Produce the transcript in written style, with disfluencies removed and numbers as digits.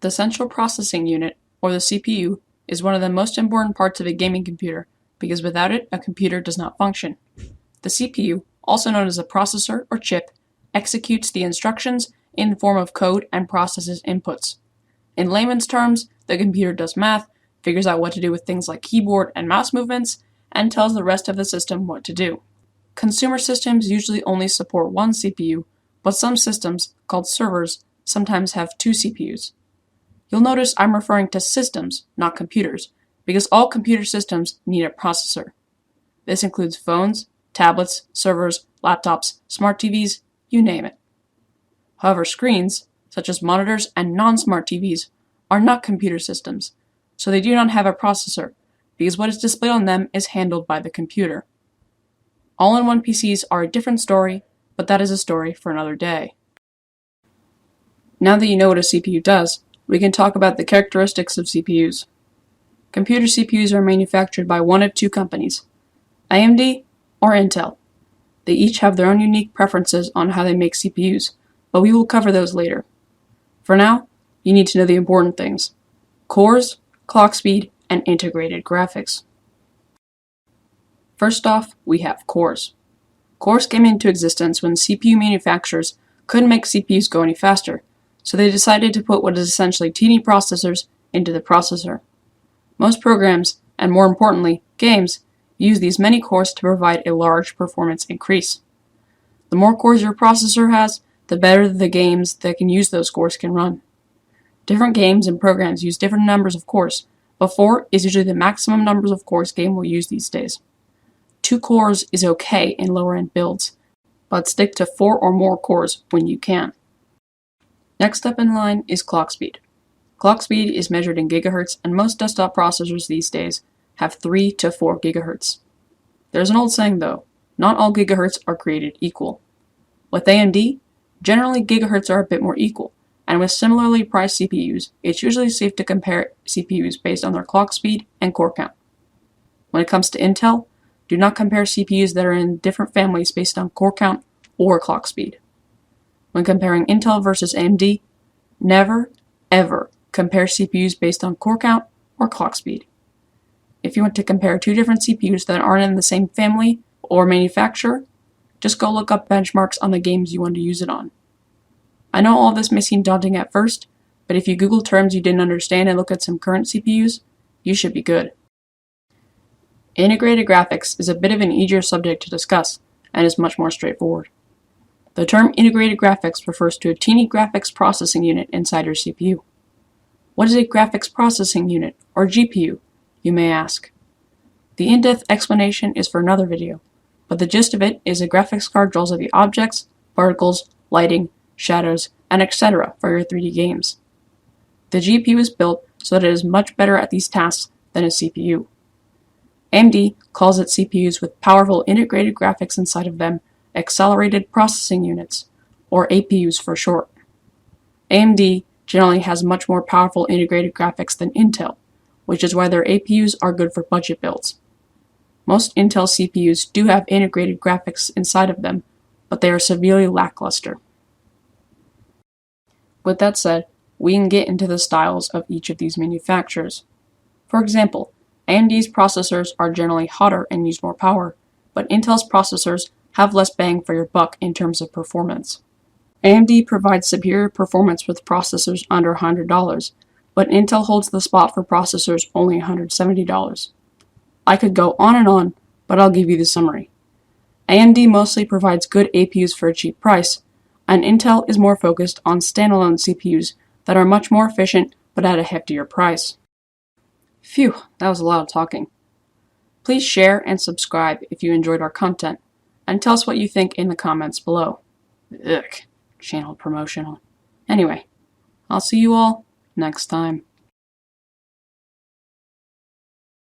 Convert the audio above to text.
The central processing unit, or the CPU, is one of the most important parts of a gaming computer because without it, a computer does not function. The CPU, also known as a processor or chip, executes the instructions in the form of code and processes inputs. In layman's terms, the computer does math, figures out what to do with things like keyboard and mouse movements, and tells the rest of the system what to do. Consumer systems usually only support one CPU, but some systems, called servers, sometimes have two CPUs. You'll notice I'm referring to systems, not computers, because all computer systems need a processor. This includes phones, tablets, servers, laptops, smart TVs, you name it. However, screens, such as monitors and non-smart TVs, are not computer systems, so they do not have a processor, because what is displayed on them is handled by the computer. All-in-one PCs are a different story, but that is a story for another day. Now that you know what a CPU does, we can talk about the characteristics of CPUs. Computer CPUs are manufactured by one of two companies, AMD or Intel. They each have their own unique preferences on how they make CPUs, but we will cover those later. For now, you need to know the important things: cores, clock speed, and integrated graphics. First off, we have cores. Cores came into existence when CPU manufacturers couldn't make CPUs go any faster, so they decided to put what is essentially teeny processors into the processor. Most programs, and more importantly, games, use these many cores to provide a large performance increase. The more cores your processor has, the better the games that can use those cores can run. Different games and programs use different numbers of cores, but 4 is usually the maximum numbers of cores game will use these days. 2 cores is okay in lower-end builds, but stick to 4 or more cores when you can. Next up in line is clock speed. Clock speed is measured in gigahertz, and most desktop processors these days have 3 to 4 gigahertz. There's an old saying though, not all gigahertz are created equal. With AMD, generally gigahertz are a bit more equal, and with similarly priced CPUs, it's usually safe to compare CPUs based on their clock speed and core count. When it comes to Intel, do not compare CPUs that are in different families based on core count or clock speed. When comparing Intel versus AMD, never, ever compare CPUs based on core count or clock speed. If you want to compare two different CPUs that aren't in the same family or manufacturer, just go look up benchmarks on the games you want to use it on. I know all this may seem daunting at first, but if you Google terms you didn't understand and look at some current CPUs, you should be good. Integrated graphics is a bit of an easier subject to discuss and is much more straightforward. The term integrated graphics refers to a teeny graphics processing unit inside your CPU. What is a graphics processing unit, or GPU, you may ask? The in-depth explanation is for another video, but the gist of it is a graphics card draws up the objects, particles, lighting, shadows, and etc. for your 3D games. The GPU is built so that it is much better at these tasks than a CPU. AMD calls its CPUs with powerful integrated graphics inside of them accelerated processing units, or APUs for short. AMD generally has much more powerful integrated graphics than Intel, which is why their APUs are good for budget builds. Most Intel CPUs do have integrated graphics inside of them, but they are severely lackluster. With that said, we can get into the styles of each of these manufacturers. For example, AMD's processors are generally hotter and use more power, but Intel's processors have less bang for your buck in terms of performance. AMD provides superior performance with processors under $100, but Intel holds the spot for processors only $170. I could go on and on, but I'll give you the summary. AMD mostly provides good APUs for a cheap price, and Intel is more focused on standalone CPUs that are much more efficient but at a heftier price. Phew, that was a lot of talking. Please share and subscribe if you enjoyed our content, and tell us what you think in the comments below. Ugh, channel promotional. Anyway, I'll see you all next time.